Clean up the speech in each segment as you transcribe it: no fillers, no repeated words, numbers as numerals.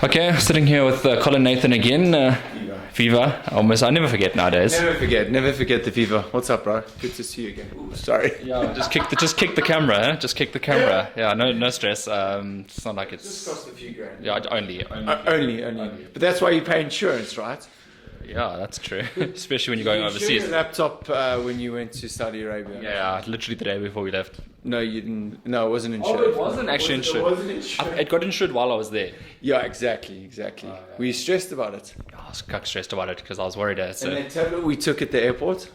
Okay, sitting here with Colin Nathan again. Viva. I never forget nowadays. Never forget the Viva. What's up, bro? Good to see you again. Ooh, sorry. Yeah, just kick the camera, huh? Just kick the camera. Yeah, no stress. It's not like it's. Just cost a few grand. Yeah, only. But that's why you pay insurance, right? Yeah, that's true. Especially when you're going You overseas. insured your laptop when you went to Saudi Arabia. Yeah, literally the day before we left. No, you didn't. No, it wasn't insured. Oh, it wasn't actually insured. It wasn't insured. It got insured while I was there. Yeah, exactly. Were you stressed about it? I was stressed about it because I was worried. So. And that tablet we took at the airport?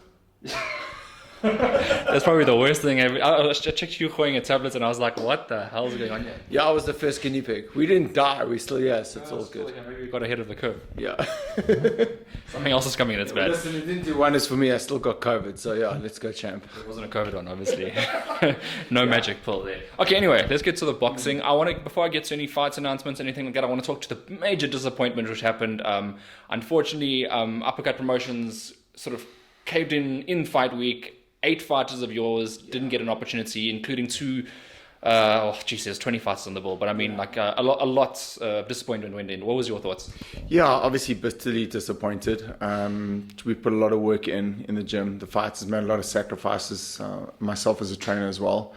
That's probably the worst thing ever. I checked you throwing a tablet and I was like, what the hell is going on here? Yeah, I was the first guinea pig. We didn't die. We're still here, so it's all good. Maybe we got ahead of the curve. Yeah. Something else is coming and it's bad. Listen, it didn't do wonders for me. I still got COVID, so yeah, let's go champ. It wasn't a COVID one, obviously. No magic pill there. Okay, anyway, let's get to the boxing. Before I get to any fights announcements, anything like that, I want to talk to the major disappointment which happened. Unfortunately, Uppercut Promotions sort of caved in fight week. 8 fighters of yours didn't get an opportunity, including 2. There's 20 fighters on the ball, but I mean, like a lot of disappointment went in. What was your thoughts? Yeah, obviously bitterly disappointed. We put a lot of work in the gym. The fighters made a lot of sacrifices. Myself as a trainer as well.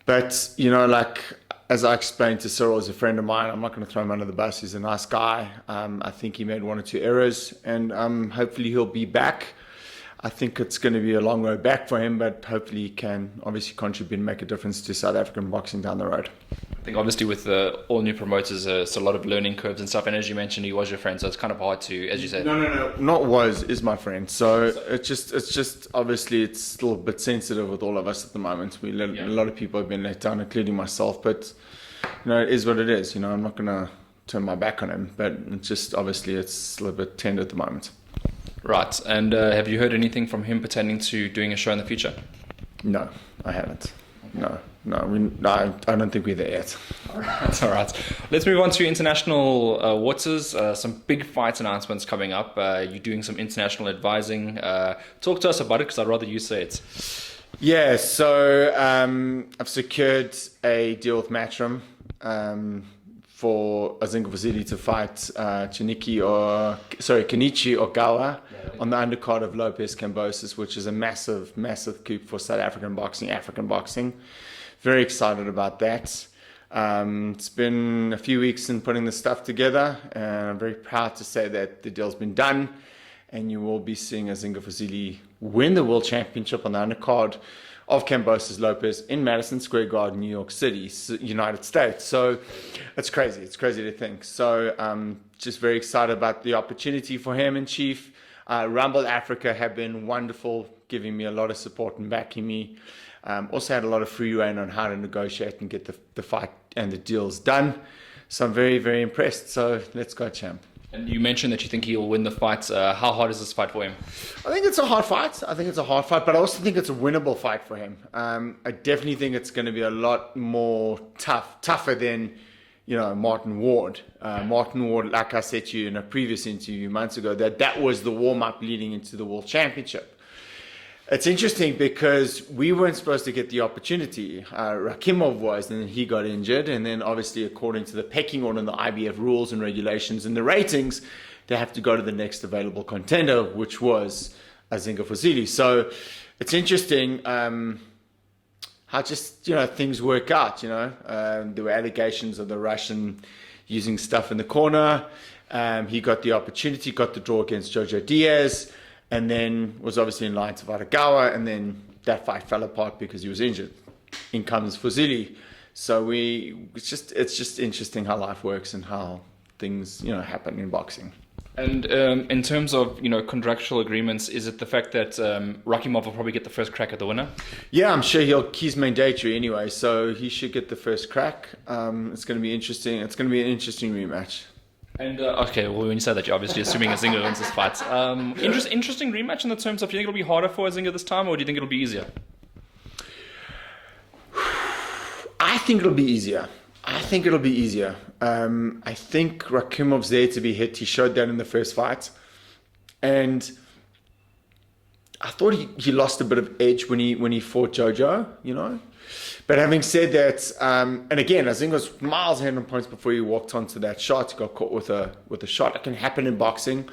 But like as I explained to Cyril, as a friend of mine, I'm not going to throw him under the bus. He's a nice guy. I think he made 1 or 2 errors, and hopefully he'll be back. I think it's going to be a long road back for him, but hopefully he can obviously contribute and make a difference to South African boxing down the road. I think obviously with all new promoters, it's a lot of learning curves and stuff. And as you mentioned, he was your friend, so it's kind of hard to, as you said. No. Is my friend. So it's just obviously it's still a bit sensitive with all of us at the moment. A lot of people have been let down, including myself. But it is what it is. I'm not going to turn my back on him, but it's just obviously it's still a bit tender at the moment. Right, and have you heard anything from him pertaining to doing a show in the future? No, I haven't. No, I don't think we're there yet. That's all right. Let's move on to international waters. Some big fight announcements coming up. You're doing some international advising. Talk to us about it, because I'd rather you say it. Yeah, so I've secured a deal with Matchroom for Azinga Fuzile to fight Kenichi Ogawa on the undercard of Lopez Kambosos, which is a massive coup for South African boxing. Very excited about that. It's been a few weeks in putting the stuff together, and I'm very proud to say that the deal's been done, and you will be seeing Azinga Fuzile win the World Championship on the undercard of Kambosos Lopez in Madison Square Garden, New York City, United States. So it's crazy. It's crazy to think. So just very excited about the opportunity for him and Chief. Rumble Africa have been wonderful, giving me a lot of support and backing me. Also had a lot of free rein on how to negotiate and get the fight and the deals done. So I'm very, very impressed. So let's go, champ. And you mentioned that you think he'll win the fight. How hard is this fight for him? I think it's a hard fight. But I also think it's a winnable fight for him. I definitely think it's going to be a lot more tougher than, Martin Ward. Martin Ward, like I said to you in a previous interview months ago, that was the warm-up leading into the World Championship. It's interesting because we weren't supposed to get the opportunity. Rakimov was, and then he got injured. And then obviously, according to the pecking order and the IBF rules and regulations and the ratings, they have to go to the next available contender, which was Azinga Fuzile. So it's interesting how just, things work out, There were allegations of the Russian using stuff in the corner. He got the opportunity, got the draw against Jojo Diaz, and then was obviously in line to fight Ogawa, and then that fight fell apart because he was injured. In comes Fuzile. So it's just interesting how life works and how things, happen in boxing. And in terms of, contractual agreements, is it the fact that Rakimov will probably get the first crack at the winner? Yeah, I'm sure he's mandatory anyway, so he should get the first crack. It's going to be interesting. It's going to be an interesting rematch. And okay, well, when you say that, you're obviously assuming Azinga wins this fight. Interesting rematch in the terms of, do you think it'll be harder for Azinga this time, or do you think it'll be easier? I think it'll be easier. I think Rakimov's there to be hit. He showed that in the first fight. And I thought he lost a bit of edge when he fought Jojo, you know. But having said that, and again, Azinga was miles ahead on points before he walked onto that shot. He got caught with a shot. It can happen in boxing.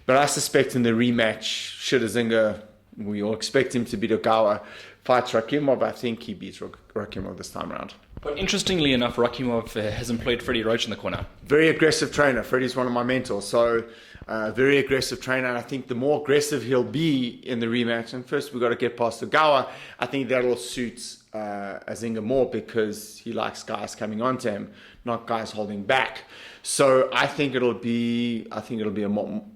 But I suspect in the rematch, should Azinga, we all expect him to beat Ogawa, fights Rakimov, I think he beats Rakimov this time around. But interestingly enough, Rakimov has employed Freddie Roach in the corner. Very aggressive trainer. Freddie's one of my mentors. So, very aggressive trainer. And I think the more aggressive he'll be in the rematch, and first we've got to get past Ogawa, I think that'll suit Azinga more because he likes guys coming onto him, not guys holding back. So I think it'll be a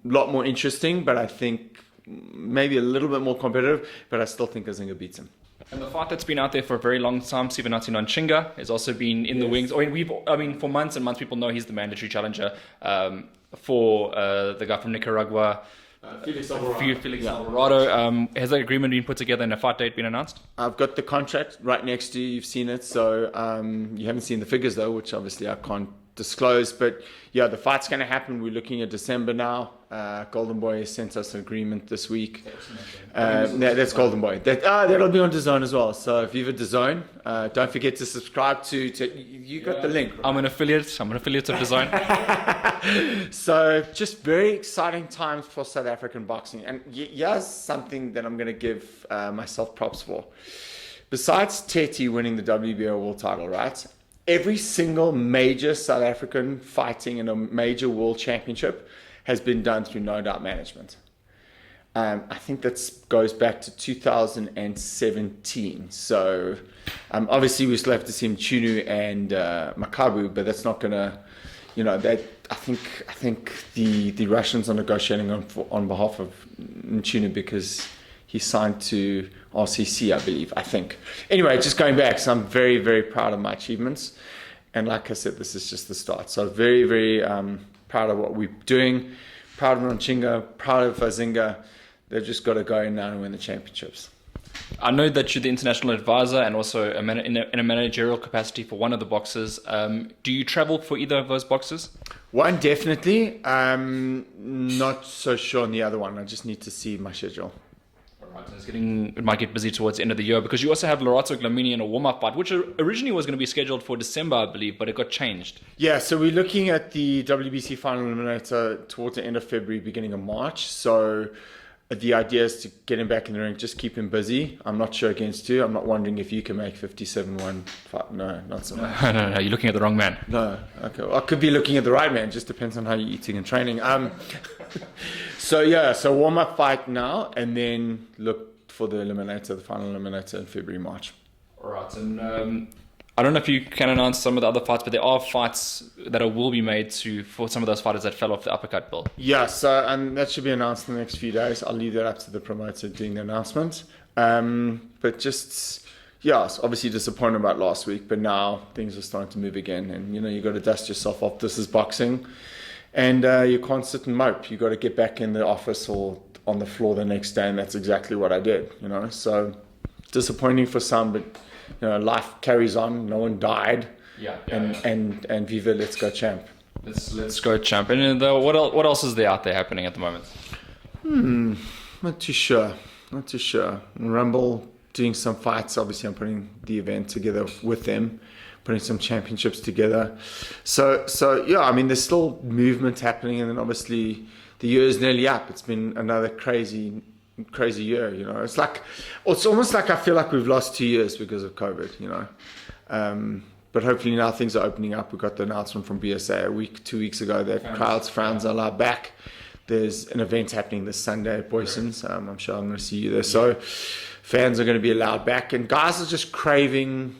lot more interesting, but I think maybe a little bit more competitive, but I still think Azinga beats him. And the fight that's been out there for a very long time, Sivenathi Nontshinga, has also been in the wings. I mean, for months and months, people know he's the mandatory challenger for the guy from Nicaragua, Felix Alvarado. Has that agreement been put together and a fight date been announced? I've got the contract right next to you. You've seen it. So you haven't seen the figures, though, which obviously I can't disclose. But yeah, the fight's going to happen. We're looking at December now. Golden Boy has sent us an agreement this week. That's Golden Boy. That'll be on DAZN as well. So if you've a DAZN, don't forget to subscribe to you got the link. I'm an affiliate of DAZN. So just very exciting times for South African boxing. And here's something that I'm going to give myself props for. Besides Teti winning the WBO world title, right? Every single major South African fighting in a major world championship has been done through No Doubt Management. I think that goes back to 2017. So obviously we still have to see Mchunu and Makabu, but that's not going to, that I think the Russians are negotiating on behalf of Mchunu because he signed to RCC, I believe, I think. Anyway, just going back, so I'm very, very proud of my achievements. And like I said, this is just the start. So very, very proud of what we're doing. Proud of Nontshinga, proud of Azinga. They've just got to go in now and win the championships. I know that you're the international advisor and also in a managerial capacity for one of the boxers. Do you travel for either of those boxers? One, definitely. Not so sure on the other one. I just need to see my schedule. Right, it might get busy towards the end of the year because you also have Lerato Dlamini in a warm-up fight, which originally was going to be scheduled for December, I believe, but it got changed. Yeah, so we're looking at the WBC final eliminator towards the end of February, beginning of March. So the idea is to get him back in the ring, just keep him busy. I'm not sure against you. I'm not wondering if you can make 57-1 fight. No, not so much. No, you're looking at the wrong man. No, okay. Well, I could be looking at the right man. Just depends on how you're eating and training. So warm-up fight now, and then look for the final eliminator in February, March. All right, and I don't know if you can announce some of the other fights, but there are fights that will be made for some of those fighters that fell off the uppercut bill. Yeah, so and that should be announced in the next few days. I'll leave that up to the promoter doing the announcement. But just, obviously disappointed about last week, but now things are starting to move again, and you got to dust yourself off. This is boxing. And you can't sit and mope. You got to get back in the office or on the floor the next day, and that's exactly what I did. So disappointing for some, but life carries on. No one died. And Viva, let's go champ. Let's go champ. And what else is there out there happening at the moment? Not too sure. Rumble doing some fights. Obviously, I'm putting the event together with them. Putting some championships together. So there's still movement happening, and then obviously the year is nearly up. It's been another crazy year, it's almost like I feel like we've lost 2 years because of COVID, but hopefully now things are opening up. We got the announcement from BSA 2 weeks ago that crowds, fans are allowed back. There's an event happening this Sunday at Boyson's. I'm sure I'm going to see you there. So fans are going to be allowed back, and guys are just craving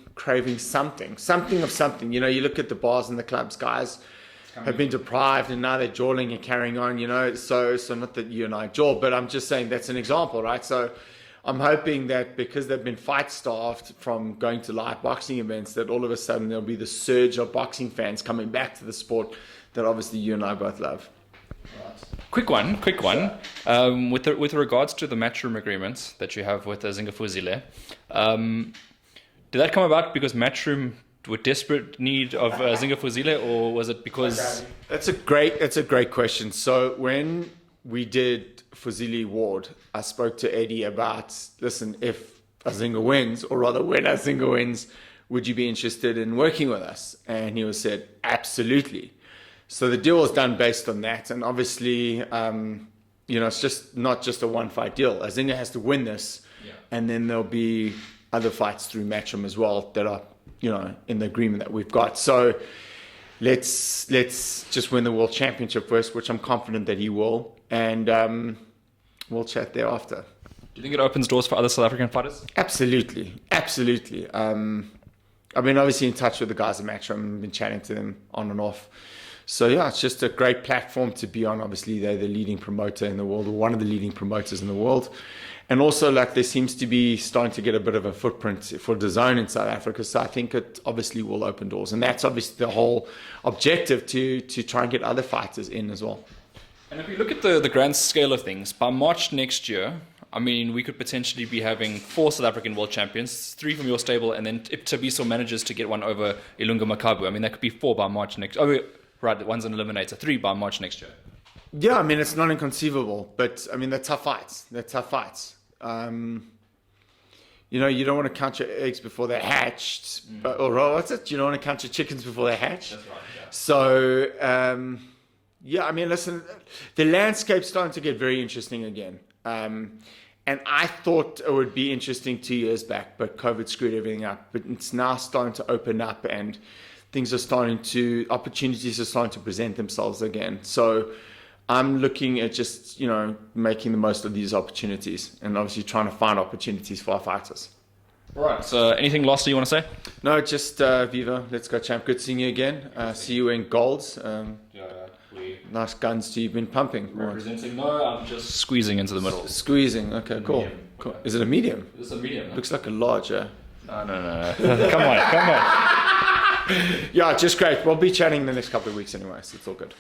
something of something. You look at the bars and the clubs, guys have been deprived, and now they're jawling and carrying on. So not that you and I jaw, but I'm just saying that's an example, right? So I'm hoping that because they've been fight starved from going to live boxing events, that all of a sudden there'll be the surge of boxing fans coming back to the sport that obviously you and I both love. Quick one. With regards to the matchroom agreements that you have with Azinga Fuzile, did that come about because Matchroom were desperate need of Azinga Fuzile, or was it because? That's a great question. So when we did Fuzile Ward, I spoke to Eddie about, listen, if Azinga wins, or rather when Azinga wins, would you be interested in working with us? And he said, absolutely. So the deal was done based on that. And obviously, it's just not just a one-fight deal. Azinga has to win this, and then there'll be other fights through Matchroom as well that are, in the agreement that we've got. So let's just win the World Championship first, which I'm confident that he will, and we'll chat thereafter. Do you think it opens doors for other South African fighters? Absolutely. I've been obviously in touch with the guys at Matchroom, been chatting to them on and off. So yeah, it's just a great platform to be on. Obviously, they're the leading promoter in the world, or one of the leading promoters in the world. And also, like, there seems to be starting to get a bit of a footprint for DAZN in South Africa. So I think it obviously will open doors. And that's obviously the whole objective, to try and get other fighters in as well. And if you look at the grand scale of things, by March next year, I mean, we could potentially be having 4 South African world champions, 3 from your stable, and then if Tabiso manages to get one over Ilunga Makabu, I mean, that could be 4 by March next year. Oh, right, one's an eliminator, 3 by March next year. Yeah, I mean, it's not inconceivable, but I mean, they're tough fights. You don't want to count your eggs before they're hatched, or what's it? You don't want to count your chickens before they're hatched. That's right, yeah. So, I mean, listen, the landscape's starting to get very interesting again. And I thought it would be interesting 2 years back, but COVID screwed everything up. But it's now starting to open up, and opportunities are starting to present themselves again. So I'm looking at just, making the most of these opportunities, and obviously trying to find opportunities for our fighters. All right. So anything lastly you want to say? No, just Viva, let's go, champ. Good seeing you again. See you in golds. Nice guns to you've been pumping. Representing, no, I'm just squeezing into the middle. Squeezing, okay, cool. Cool. Is it a medium? It's a medium. Looks like a large, No. Come on. Yeah, just great. We'll be chatting in the next couple of weeks anyway, so it's all good.